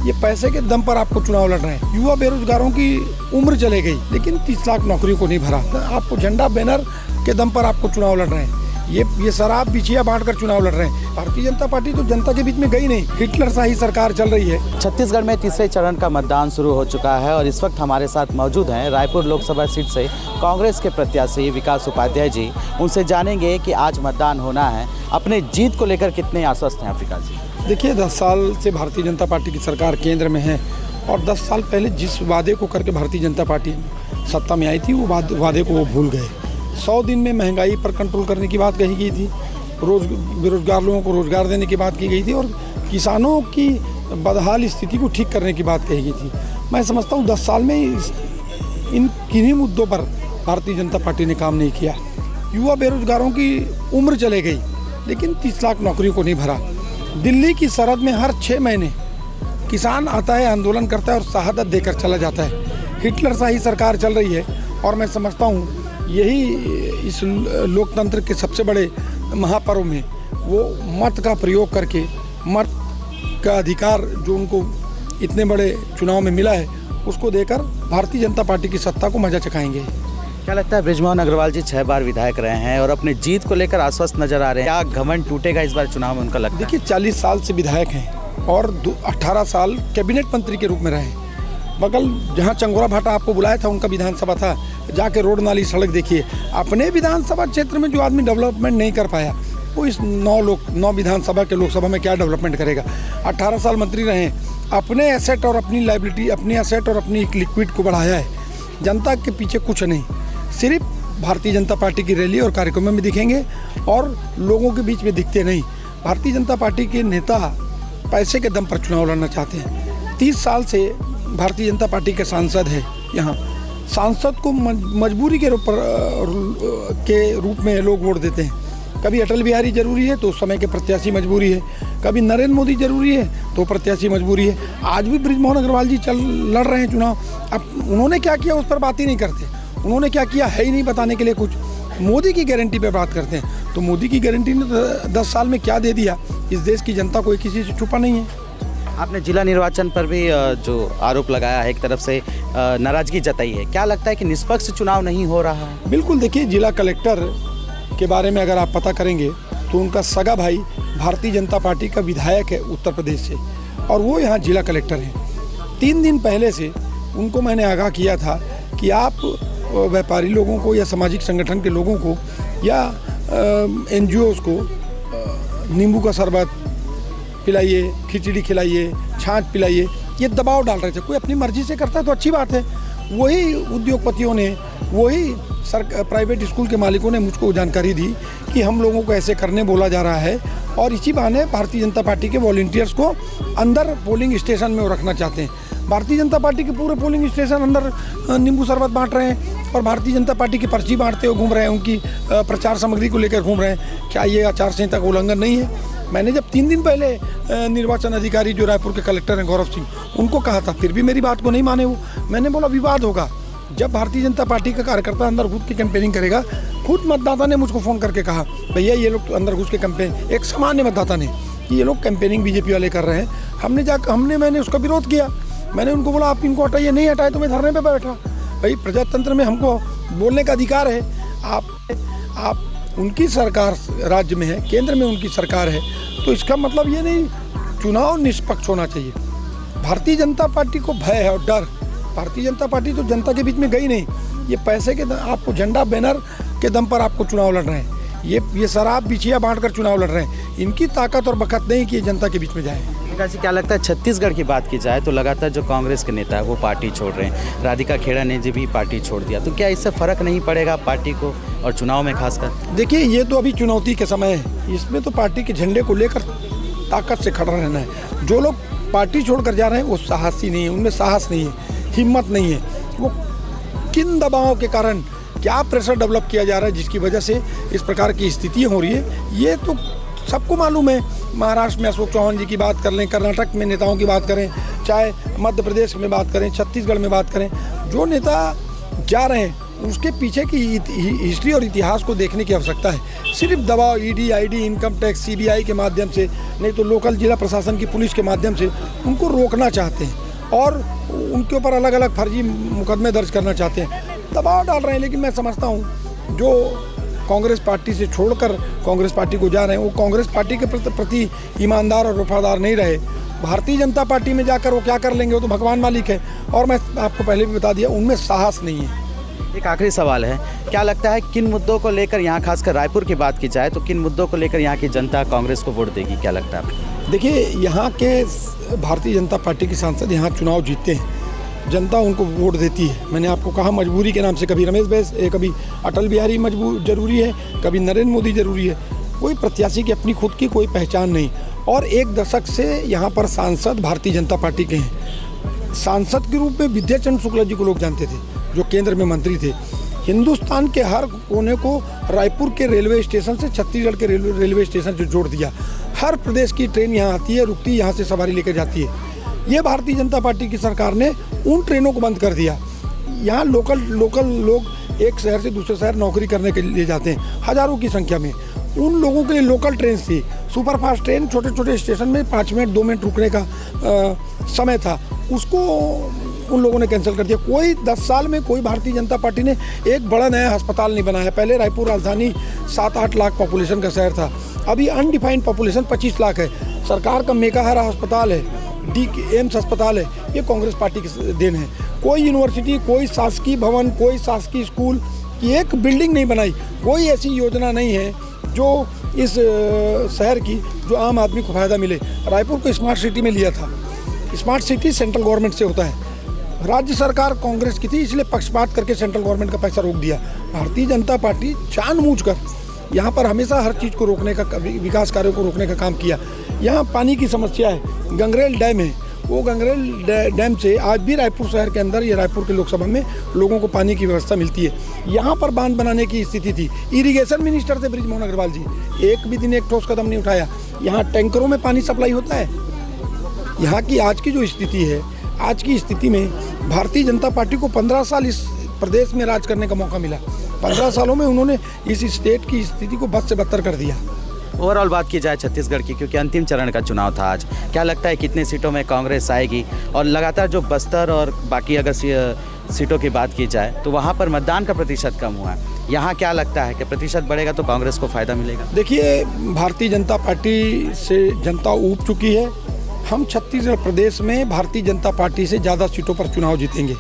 ये पैसे के दम पर आपको चुनाव लड़ रहे हैं। युवा बेरोजगारों की उम्र चले गई, लेकिन 30 लाख नौकरियों को नहीं भरा। आपको झंडा बैनर के दम पर आपको चुनाव लड़ रहे हैं। ये शराब बिछिया बांटकर चुनाव लड़ रहे हैं। भारतीय जनता पार्टी तो जनता के बीच में गई नहीं, हिटलर शाही सरकार चल रही है। छत्तीसगढ़ में तीसरे चरण का मतदान शुरू हो चुका है और इस वक्त हमारे साथ मौजूद हैं रायपुर लोकसभा सीट से कांग्रेस के प्रत्याशी विकास उपाध्याय जी। उनसे जानेंगे कि आज मतदान होना है, अपने जीत को लेकर कितने आश्वस्त हैं विकास जी। देखिए, 10 साल से भारतीय जनता पार्टी की सरकार केंद्र में है और 10 साल पहले जिस वादे को करके भारतीय जनता पार्टी सत्ता में आई थी, वो वादे को वो भूल गए। 100 दिन में महंगाई पर कंट्रोल करने की बात कही गई थी, बेरोजगार लोगों को रोजगार देने की बात की गई थी और किसानों की बदहाल स्थिति को ठीक करने की बात कही गई थी। मैं समझता हूँ 10 साल में इन किन्हीं मुद्दों पर भारतीय जनता पार्टी ने काम नहीं किया। युवा बेरोजगारों की उम्र चले गई, लेकिन 30 लाख नौकरियों को नहीं भरा। दिल्ली की सरहद में हर 6 महीने किसान आता है, आंदोलन करता है और शहादत देकर चला जाता है। हिटलर शाही सरकार चल रही है और मैं समझता हूँ यही इस लोकतंत्र के सबसे बड़े महापर्व में वो मत का प्रयोग करके, मत का अधिकार जो उनको इतने बड़े चुनाव में मिला है, उसको देकर भारतीय जनता पार्टी की सत्ता को मजा चखाएंगे। क्या लगता है, बृजमोहन अग्रवाल जी 6 बार विधायक रहे हैं और अपने जीत को लेकर आश्वस्त नजर आ रहे हैं, क्या घमंड टूटेगा इस बार चुनाव में उनका लगता है? देखिए, 40 साल से विधायक हैं और 18 साल कैबिनेट मंत्री के रूप में रहे। बगल जहाँ चंगोरा भाटा आपको बुलाया था, उनका विधानसभा था, जाके रोड नाली सड़क देखिए। अपने विधानसभा क्षेत्र में जो आदमी डेवलपमेंट नहीं कर पाया, वो इस 9 विधानसभा के लोकसभा में क्या डेवलपमेंट करेगा। 18 साल मंत्री रहे, अपने एसेट और अपनी लाइबिलिटी, अपनी एसेट और अपनी लिक्विड को बढ़ाया है। जनता के पीछे कुछ नहीं, सिर्फ भारतीय जनता पार्टी की रैली और कार्यक्रमों में दिखेंगे और लोगों के बीच में दिखते नहीं। भारतीय जनता पार्टी के नेता पैसे के दम पर चुनाव लड़ना चाहते हैं। 30 साल से भारतीय जनता पार्टी के सांसद है। यहाँ सांसद को मजबूरी के रूप में लोग वोट देते हैं। कभी अटल बिहारी जरूरी है तो उस समय के प्रत्याशी मजबूरी है, कभी नरेंद्र मोदी जरूरी है तो प्रत्याशी मजबूरी है। आज भी बृजमोहन अग्रवाल जी लड़ रहे हैं चुनाव। अब उन्होंने क्या किया उस पर बात ही नहीं करते, उन्होंने क्या किया है ही नहीं बताने के लिए कुछ। मोदी की गारंटी पे बात करते हैं, तो मोदी की गारंटी ने 10 साल में क्या दे दिया, इस देश की जनता को किसी से छुपा नहीं है। आपने जिला निर्वाचन पर भी जो आरोप लगाया है, एक तरफ से नाराजगी जताई है, क्या लगता है कि निष्पक्ष चुनाव नहीं हो रहा है? बिल्कुल, देखिए, जिला कलेक्टर के बारे में अगर आप पता करेंगे तो उनका सगा भाई भारतीय जनता पार्टी का विधायक है उत्तर प्रदेश से और वो यहाँ जिला कलेक्टर हैं। 3 दिन पहले से उनको मैंने आगाह किया था कि आप व्यापारी लोगों को या सामाजिक संगठन के लोगों को या NGOs को नींबू का शरबत पिलाइए, खिचड़ी खिलाइए, छाछ पिलाइए, ये दबाव डाल रहे थे। कोई अपनी मर्जी से करता है तो अच्छी बात है। वही उद्योगपतियों ने, वही प्राइवेट स्कूल के मालिकों ने मुझको जानकारी दी कि हम लोगों को ऐसे करने बोला जा रहा है और इसी बहाने भारतीय जनता पार्टी के वॉलंटियर्स को अंदर पोलिंग स्टेशन में वो रखना चाहते हैं। भारतीय जनता पार्टी के पूरे पोलिंग स्टेशन अंदर नींबू शरबत बांट रहे हैं और भारतीय जनता पार्टी की पर्ची बांटते हुए घूम रहे हैं, उनकी प्रचार सामग्री को लेकर घूम रहे हैं। क्या ये आचार संहिता का उल्लंघन नहीं है? मैंने जब 3 दिन पहले निर्वाचन अधिकारी जो रायपुर के कलेक्टर हैं गौरव सिंह, उनको कहा था, फिर भी मेरी बात को नहीं माने वो। मैंने बोला विवाद होगा। जब भारतीय जनता पार्टी का कार्यकर्ता अंदर घुस के कैंपेनिंग करेगा, खुद मतदाता ने मुझको फ़ोन करके कहा, भैया ये लोग तो अंदर घुस के कैंपेन, एक सामान्य मतदाता ने, कि ये लोग कैंपेनिंग बीजेपी वाले कर रहे हैं। मैंने उसका विरोध किया। मैंने उनको बोला आप इनको हटाइए, नहीं हटाए तो मैं धरने पर बैठा। भाई, प्रजातंत्र में हमको बोलने का अधिकार है। आप उनकी सरकार राज्य में है, केंद्र में उनकी सरकार है, तो इसका मतलब ये नहीं चुनाव निष्पक्ष होना चाहिए। भारतीय जनता पार्टी को भय है और डर। भारतीय जनता पार्टी तो जनता के बीच में गई नहीं। ये पैसे के आपको झंडा बैनर के दम पर आपको चुनाव लड़ रहे हैं। ये शराब बिछिया बांटकर चुनाव लड़ रहे हैं। इनकी ताकत और बखत नहीं कि ये जनता के बीच में जाए। विकास जी, क्या लगता है, छत्तीसगढ़ की बात की जाए तो लगातार जो कांग्रेस के नेता है वो पार्टी छोड़ रहे हैं, राधिका खेड़ा ने भी पार्टी छोड़ दिया, तो क्या इससे फर्क नहीं पड़ेगा पार्टी को और चुनाव में खासकर? देखिए, ये तो अभी चुनौती के समय है। इसमें तो पार्टी के झंडे को लेकर ताकत से खड़ा रहना है। जो लोग पार्टी छोड़कर जा रहे हैं वो साहसी नहीं है, उनमें साहस नहीं है, हिम्मत नहीं है। वो किन दबावों के कारण क्या प्रेशर डेवलप किया जा रहा है जिसकी वजह से इस प्रकार की स्थितियाँ हो रही है, ये तो सबको मालूम है। महाराष्ट्र में अशोक चौहान जी की बात कर लें, कर्नाटक में नेताओं की बात करें, चाहे मध्य प्रदेश में बात करें, छत्तीसगढ़ में बात करें, जो नेता जा रहे हैं उसके पीछे की हिस्ट्री और इतिहास को देखने की आवश्यकता है। सिर्फ दबाव ED, ID, income tax, CBI के माध्यम से, नहीं तो लोकल जिला प्रशासन की पुलिस के माध्यम से उनको रोकना चाहते हैं और उनके ऊपर अलग अलग फर्जी मुकदमे दर्ज करना चाहते हैं, दबाव डाल रहे हैं। लेकिन मैं समझता हूँ जो कांग्रेस पार्टी से छोड़कर कांग्रेस पार्टी को जा रहे हैं वो कांग्रेस पार्टी के प्रति ईमानदार और वफादार नहीं रहे। भारतीय जनता पार्टी में जाकर वो क्या कर लेंगे वो तो भगवान मालिक है। और मैं आपको पहले भी बता दिया, उनमें साहस नहीं है। एक आखिरी सवाल है, क्या लगता है किन मुद्दों को लेकर यहाँ खासकर रायपुर की बात की जाए तो किन मुद्दों को लेकर यहाँ की जनता कांग्रेस को वोट देगी, क्या लगता है आपको? देखिए, यहाँ के भारतीय जनता पार्टी के सांसद यहाँ चुनाव जीतते हैं, जनता उनको वोट देती है। मैंने आपको कहा मजबूरी के नाम से, कभी रमेश बैस, कभी अटल बिहारी जरूरी है, कभी नरेंद्र मोदी जरूरी है। कोई प्रत्याशी की अपनी खुद की कोई पहचान नहीं। और एक दशक से यहाँ पर सांसद भारतीय जनता पार्टी के हैं। सांसद के रूप में विद्याचंद्र शुक्ला जी को लोग जानते थे, जो केंद्र में मंत्री थे। हिंदुस्तान के हर कोने को रायपुर के रेलवे स्टेशन से छत्तीसगढ़ के रेलवे स्टेशन से जोड़ दिया। हर प्रदेश की ट्रेन यहाँ आती है, रुकती है, यहाँ से सवारी लेकर जाती है। ये भारतीय जनता पार्टी की सरकार ने उन ट्रेनों को बंद कर दिया। यहाँ लोकल लोग एक शहर से दूसरे शहर नौकरी करने के लिए जाते हैं, हज़ारों की संख्या में। उन लोगों के लिए लोकल ट्रेन थी, सुपरफास्ट ट्रेन, छोटे छोटे स्टेशन में 5 मिनट 2 मिनट रुकने का समय था, उसको उन लोगों ने कैंसिल कर दिया। कोई 10 साल में कोई भारतीय जनता पार्टी ने एक बड़ा नया अस्पताल नहीं बनाया। पहले रायपुर राजधानी 7-8 लाख पॉपुलेशन का शहर था, अभी अनडिफाइंड पॉपुलेशन 25 लाख है। सरकार का मेकाहारा अस्पताल है, एम्स अस्पताल है, ये कांग्रेस पार्टी की देन है। कोई यूनिवर्सिटी, कोई शासकीय भवन, कोई शासकीय स्कूल की एक बिल्डिंग नहीं बनाई। कोई ऐसी योजना नहीं है जो इस शहर की जो आम आदमी को फ़ायदा मिले। रायपुर को स्मार्ट सिटी में लिया था। स्मार्ट सिटी सेंट्रल गवर्नमेंट से होता है। राज्य सरकार कांग्रेस की थी, इसलिए पक्षपात करके सेंट्रल गवर्नमेंट का पैसा रोक दिया। भारतीय जनता पार्टी जानबूझकर यहाँ पर हमेशा हर चीज़ को रोकने का, विकास कार्यों को रोकने का काम किया। यहाँ पानी की समस्या है, गंगरेल डैम है, वो गंगरेल डैम से आज भी रायपुर शहर के अंदर या रायपुर के लोकसभा में लोगों को पानी की व्यवस्था मिलती है। यहाँ पर बांध बनाने की स्थिति थी। इरिगेशन मिनिस्टर थे बृजमोहन अग्रवाल जी, एक भी दिन एक ठोस कदम नहीं उठाया। यहाँ टैंकरों में पानी सप्लाई होता है। यहाँ की आज की जो स्थिति है, आज की स्थिति में भारतीय जनता पार्टी को 15 साल इस प्रदेश में राज करने का मौका मिला। 15 सालों में उन्होंने इस स्टेट की स्थिति को बद से बदतर कर दिया। ओवरऑल बात की जाए छत्तीसगढ़ की, क्योंकि अंतिम चरण का चुनाव था आज, क्या लगता है कितने सीटों में कांग्रेस आएगी? और लगातार जो बस्तर और बाकी अगर सीटों की बात की जाए तो वहाँ पर मतदान का प्रतिशत कम हुआ है। यहाँ क्या लगता है कि प्रतिशत बढ़ेगा तो कांग्रेस को फ़ायदा मिलेगा? देखिए, भारतीय जनता पार्टी से जनता ऊब चुकी है। हम छत्तीसगढ़ प्रदेश में भारतीय जनता पार्टी से ज़्यादा सीटों पर चुनाव जीतेंगे।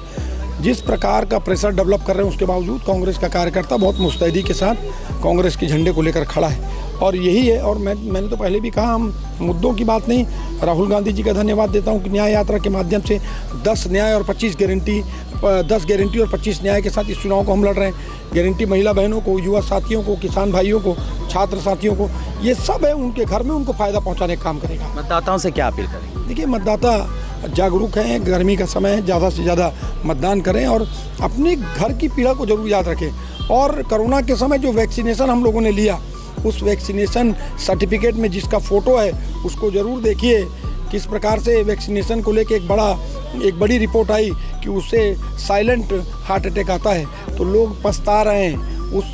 जिस प्रकार का प्रेशर डेवलप कर रहे हैं उसके बावजूद कांग्रेस का कार्यकर्ता बहुत मुस्तैदी के साथ कांग्रेस के झंडे को लेकर खड़ा है। और यही है। और मैंने तो पहले भी कहा, हम मुद्दों की बात नहीं, राहुल गांधी जी का धन्यवाद देता हूं कि न्याय यात्रा के माध्यम से 10 न्याय और 25 गारंटी, 10 गारंटी और 25 न्याय के साथ इस चुनाव को हम लड़ रहे हैं। गारंटी महिला बहनों को, युवा साथियों को, किसान भाइयों को, छात्र साथियों को, ये सब है उनके घर में, उनको फ़ायदा पहुँचाने का काम करेगा। मतदाताओं से क्या अपील करेंगे? देखिए, मतदाता जागरूक हैं, गर्मी का समय है, ज़्यादा से ज़्यादा मतदान करें और अपने घर की पीड़ा को जरूर याद रखें। और कोरोना के समय जो वैक्सीनेशन हम लोगों ने लिया, उस वैक्सीनेशन सर्टिफिकेट में जिसका फ़ोटो है उसको ज़रूर देखिए। किस प्रकार से वैक्सीनेशन को लेके एक बड़ी रिपोर्ट आई कि उससे साइलेंट हार्ट अटैक आता है, तो लोग पछता रहे हैं। उस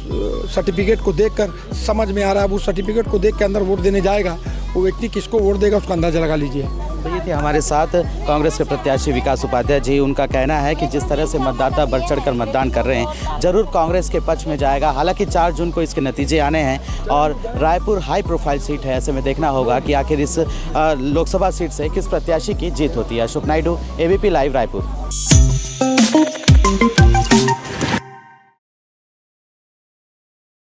सर्टिफिकेट को देखकर समझ में आ रहा है, अब उस सर्टिफिकेट को देख के अंदर वोट देने जाएगा, वो व्यक्ति किसको वोट देगा उसका अंदाज़ा लगा लीजिए। तो ये थे हमारे साथ कांग्रेस के प्रत्याशी विकास उपाध्याय जी। उनका कहना है कि जिस तरह से मतदाता बढ़ चढ़ कर मतदान कर रहे हैं, जरूर कांग्रेस के पक्ष में जाएगा। हालांकि 4 जून को इसके नतीजे आने हैं और रायपुर हाई प्रोफाइल सीट है, ऐसे में देखना होगा कि आखिर इस लोकसभा सीट से किस प्रत्याशी की जीत होती है। Ashok Naidu, ABP live, Raipur.